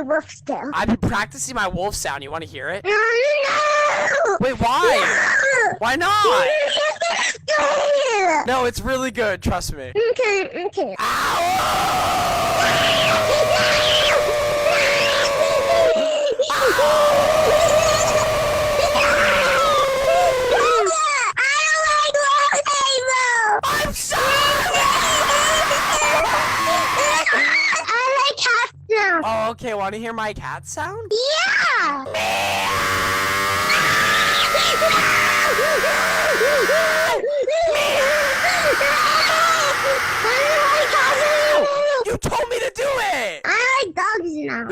your wolf still. I've been practicing my wolf sound. You want to hear it? No! Wait, why? No! Why not? It's good. No, it's really good. Trust me. Okay. I'm sorry! I like cat sound. Oh, okay. Want to hear my cat sound? Yeah! You told me to do it! I like dogs now.